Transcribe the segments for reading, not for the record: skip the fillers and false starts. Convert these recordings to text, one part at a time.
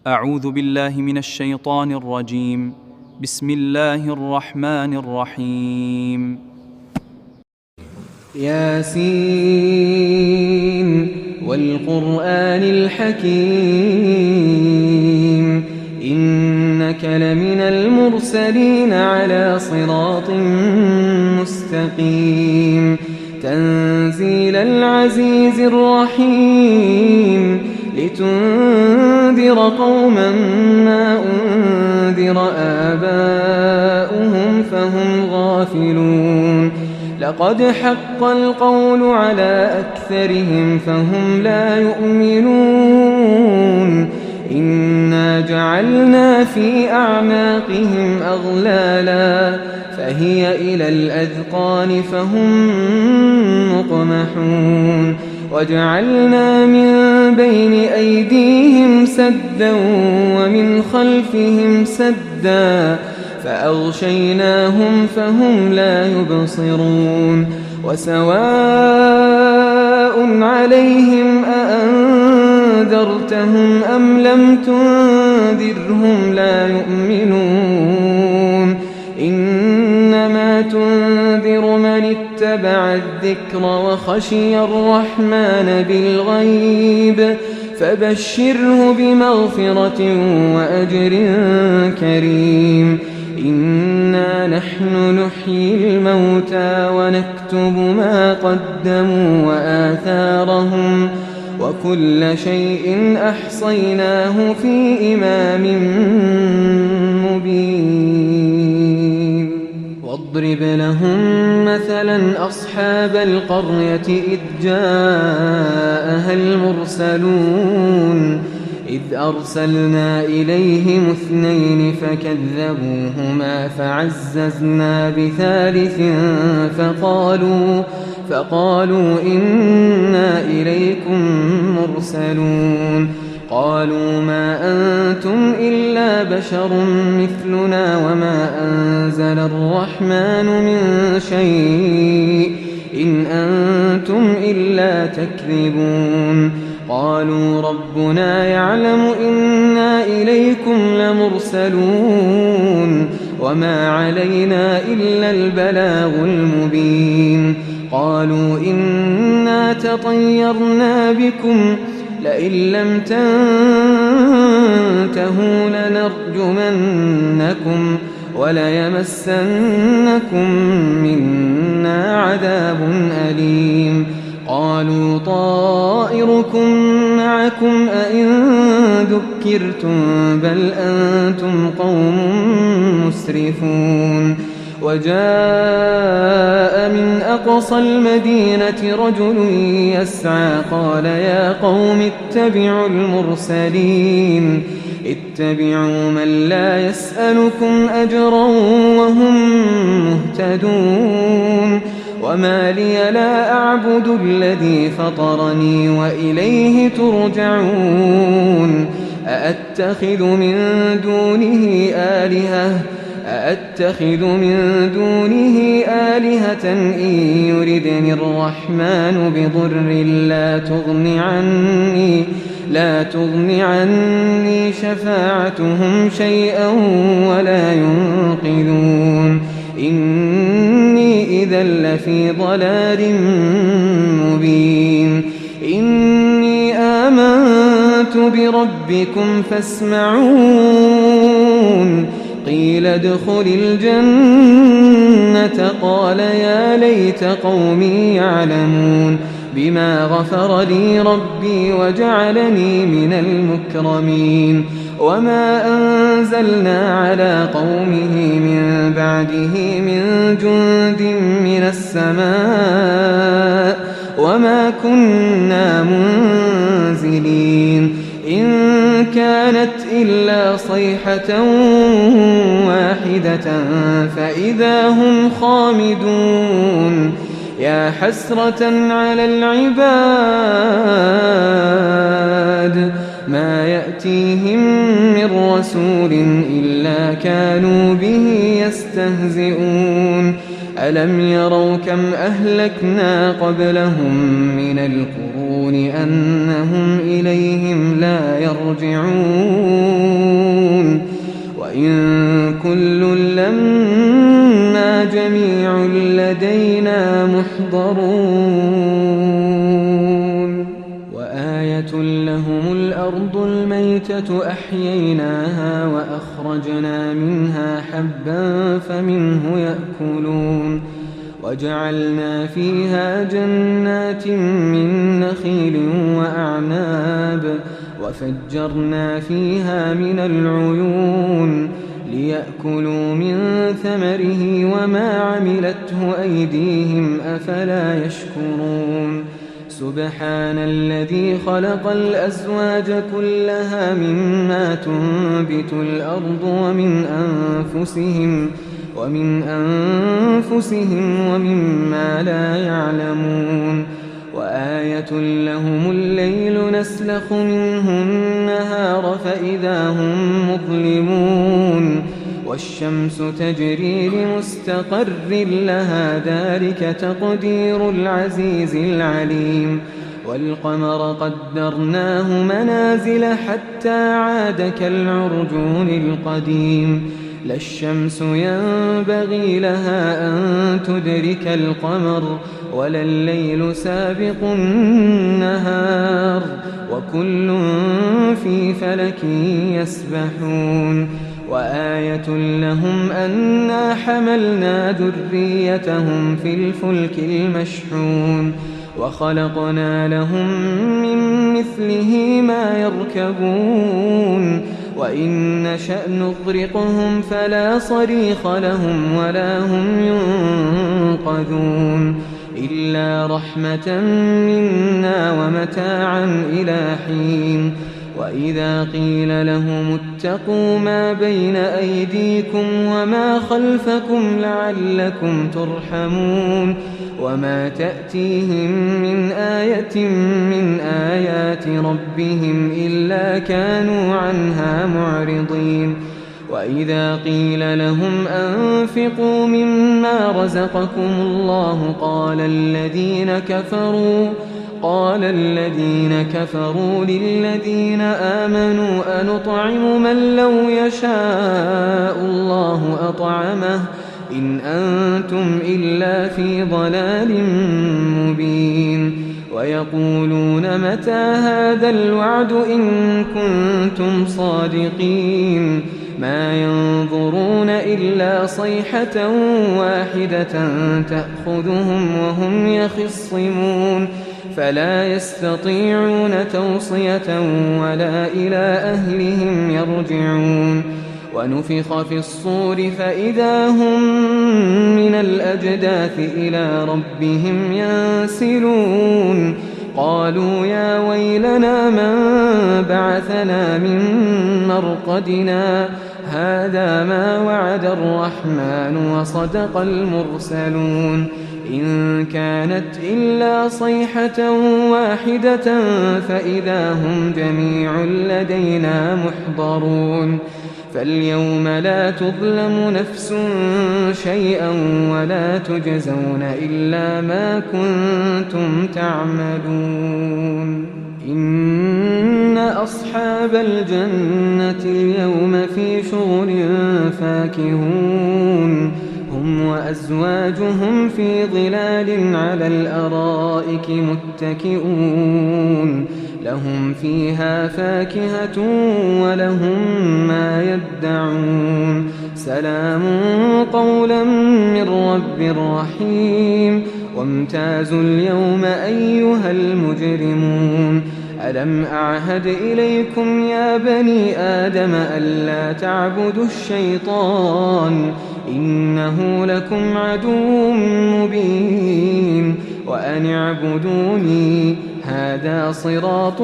أعوذ بالله من الشيطان الرجيم. بسم الله الرحمن الرحيم. ياسين والقرآن الحكيم إنك لمن المرسلين على صراط مستقيم تنزيل العزيز الرحيم لتنذر قوما ما أنذر آباؤهم فهم غافلون لقد حق القول على أكثرهم فهم لا يؤمنون إنا جعلنا في أعناقهم أغلالا فهي إلى الأذقان فهم مقمحون وجعلنا من بين أيديهم سدا ومن خلفهم سدا فأغشيناهم فهم لا يبصرون وسواء عليهم أأنذرتهم أم لم تنذرهم لا يؤمنون إنما تنذر من اتبع الذكر وخشي الرحمن بالغيب فبشره بمغفرة وأجر كريم إنا نحن نحيي الموتى ونكتب ما قدموا وآثارهم وكل شيء أحصيناه في إمام مبين واضرب لهم مثلا أصحاب القرية إذ جاءها المرسلون إذ أرسلنا إليهم اثنين فكذبوهما فعززنا بثالث فقالوا إنا إليكم مرسلون قالوا ما أنتم إلا بشر مثلنا وما أنزل الرحمن من شيء إن أنتم إلا تكذبون قالوا ربنا يعلم إنا إليكم لمرسلون وما علينا إلا البلاغ المبين قالوا إنا تطيرنا بكم لئن لم تنتهوا لنرجمنكم وليمسنكم منا عذاب أليم قالوا طائركم معكم أئن ذكرتم بل أنتم قوم مسرفون وجاء من أقصى المدينة رجل يسعى قال يا قوم اتبعوا المرسلين اتبعوا من لا يسألكم أجرا وهم مهتدون وما لي لا أعبد الذي فطرني وإليه ترجعون أأتخذ من دونه آلهة إن يردني الرحمن بضر لا تغن عني شفاعتهم شيئا ولا ينقذون إني إذا لفي ضلال مبين إني آمنت بربكم فاسمعون قيل ادخل الجنة قال يا ليت قومي يعلمون بما غفر لي ربي وجعلني من المكرمين وما أنزلنا على قومه من بعده من جند من السماء وما كنا منزلين إن كانت إلا صيحة واحدة فإذا هم خامدون يا حسرة على العباد ما يأتيهم من رسول إلا كانوا به يستهزئون ألم يروا كم أهلكنا قبلهم من القرون أنهم إليهم لا يرجعون وإن كل لما جميع لدينا محضرون وآية لهم الأرض الميتة أحييناها وأخرجنا منها حبا فمنه يأكلون وجعلنا فيها جنات من نخيل وأعناب وفجرنا فيها من العيون ليأكلوا من ثمره وما عملته أيديهم أفلا يشكرون سبحان الذي خلق الأزواج كلها مما تنبت الأرض ومن أنفسهم ومما لا يعلمون وآية لهم الليل نسلخ منه النهار فإذا هم مظلمون والشمس تجري لمستقر لها ذلك تقدير العزيز العليم والقمر قدرناه منازل حتى عاد كالعرجون القديم لا الشمس ينبغي لها أن تدرك القمر ولا الليل سابق النهار وكل في فلك يسبحون وآية لهم أنا حملنا ذريتهم في الفلك المشحون وخلقنا لهم من مثله ما يركبون وإن نشأ نغرقهم فلا صريخ لهم ولا هم ينقذون إلا رحمة منا ومتاعا إلى حين وإذا قيل لهم اتقوا ما بين أيديكم وما خلفكم لعلكم ترحمون وما تأتيهم من آية من آيات ربهم إلا كانوا عنها معرضين وإذا قيل لهم أنفقوا مما رزقكم الله قال الذين كفروا للذين آمنوا أنطعم من لو يشاء الله أطعمه إن أنتم إلا في ضلال مبين ويقولون متى هذا الوعد إن كنتم صادقين ما ينظرون إلا صيحة واحدة تأخذهم وهم يخصمون فلا يستطيعون توصية ولا إلى أهلهم يرجعون ونفخ في الصور فإذا هم من الأجداث إلى ربهم ينسلون قالوا يا ويلنا من بعثنا من مرقدنا هذا ما وعد الرحمن وصدق المرسلون إن كانت إلا صيحة واحدة فإذا هم جميع لدينا محضرون فاليوم لا تظلم نفس شيئا ولا تجزون إلا ما كنتم تعملون إن أصحاب الجنة اليوم في شغل فاكهون هم وأزواجهم في ظلال على الأرائك متكئون لهم فيها فاكهة ولهم ما يدعون سلام قولا من رب رحيم وامتازوا اليوم أيها المجرمون ألم أعهد إليكم يا بني آدم ألا تعبدوا الشيطان إنه لكم عدو مبين وأن اعبدوني هذا صراط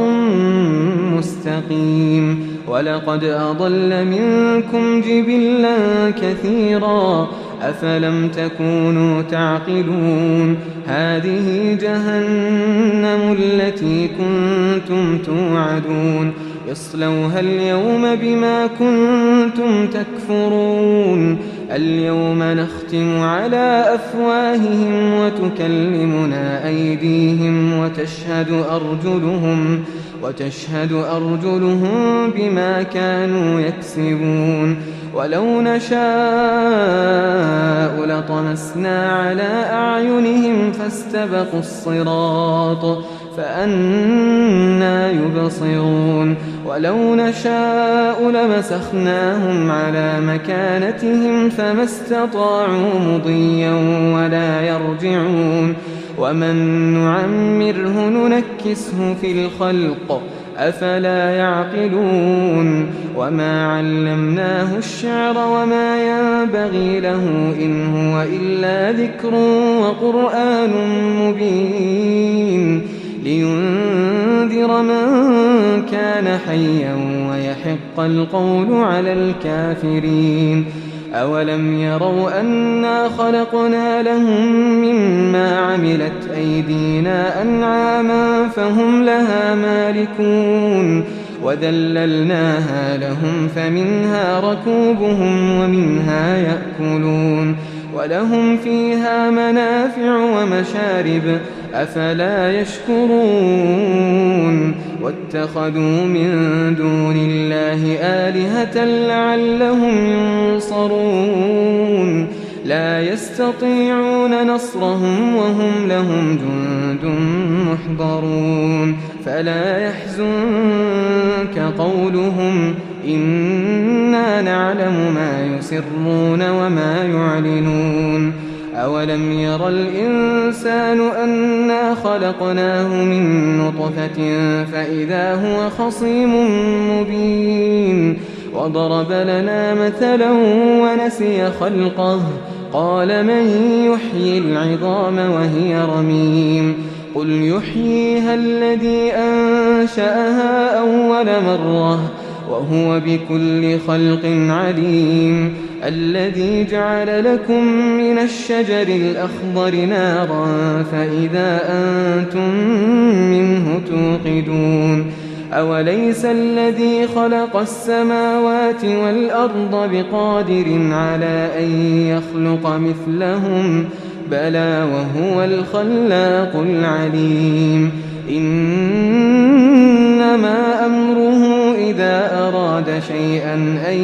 مستقيم ولقد أضل منكم جبلا كثيرا أفلم تكونوا تعقلون هذه جهنم التي كنتم توعدون اصلوها اليوم بما كنتم تكفرون اليوم نختم على أفواههم وتكلمنا أيديهم وتشهد أرجلهم بما كانوا يكسبون ولو نشاء لطمسنا على أعينهم فاستبقوا الصراط فأنى يبصرون ولو نشاء لمسخناهم على مكانتهم فما استطاعوا مضيا ولا يرجعون ومن نعمره ننكسه في الخلق أفلا يعقلون وما علمناه الشعر وما ينبغي له إن هو إلا ذكر وقرآن مبين لينذر من كان حيا ويحق القول على الكافرين أولم يروا أنا خلقنا لهم مما عملت أيدينا أنعاما فهم لها مالكون وذللناها لهم فمنها ركوبهم ومنها يأكلون ولهم فيها منافع ومشارب أفلا يشكرون واتخذوا من دون الله آلهة لعلهم ينصرون لا يستطيعون نصرهم وهم لهم جند محضرون فلا يحزنك قولهم إنا نعلم ما يسرون وما يعلنون أولم ير الإنسان أنا خلقناه من نطفة فإذا هو خصيم مبين وضرب لنا مثلا ونسي خلقه قال من يحيي العظام وهي رميم قل يحييها الذي أنشأها أول مرة وهو بكل خلق عليم الذي جعل لكم من الشجر الأخضر نارا فإذا أنتم منه توقدون أوليس الذي خلق السماوات والأرض بقادر على أن يخلق مثلهم بلى وهو الخلاق العليم إنما أمره إذا أراد شيئا أن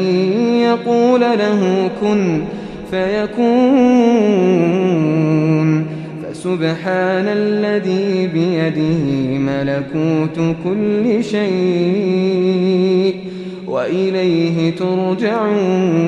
يقول له كن فيكون فسبحان الذي بيده ملكوت كل شيء وإليه ترجعون